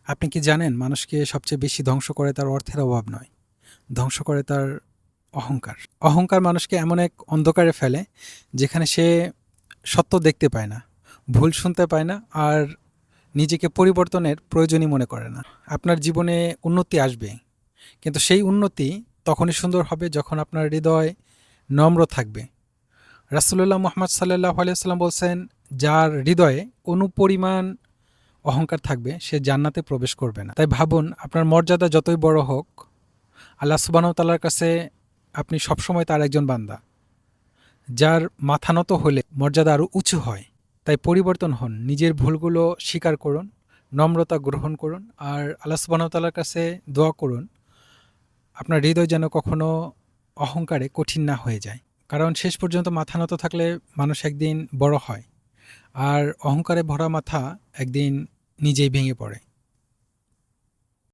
আপনি কি জানেন মানুষকে সবচেয়ে বেশি ধ্বংস করে তার অর্থের অভাব নয়, ধ্বংস করে তার অহংকার। অহংকার মানুষকে এমন এক অন্ধকারে ফেলে যেখানে সে সত্য দেখতে পায় না, ভুল শুনতে পায় না, আর নিজেকে পরিবর্তনের প্রয়োজনই মনে করে না। আপনার জীবনে উন্নতি আসবে, কিন্তু সেই উন্নতি তখনই সুন্দর হবে যখন আপনার হৃদয় নম্র থাকবে। রাসূলুল্লাহ মুহাম্মদ সাল্লাল্লাহু আলাইহি ওয়াসাল্লাম বলছেন, যার হৃদয়ে কোনো পরিমাণ অহংকার থাকবে সে জান্নাতে প্রবেশ করবে না। তাই ভাবুন, আপনার মর্যাদা যতই বড় হোক, আল্লাহ সুবহানাহু ওয়া তাআলার কাছে আপনি সবসময় তার একজন বান্দা, যার মাথা নত হলে মর্যাদা আরও উঁচু হয়। তাই পরিবর্তন হন, নিজের ভুলগুলো স্বীকার করুন, নম্রতা গ্রহণ করুন, আর আল্লাহ সুবহানাহু ওয়া তাআলার কাছে দোয়া করুন আপনার হৃদয় যেন কখনো অহংকারে কঠিন না হয়ে যায়। কারণ শেষ পর্যন্ত মাথা নত থাকলে মানুষ একদিন বড় হয়, আর অহংকারে ভরা মাথা একদিন নিজেই ভেঙে পড়ে।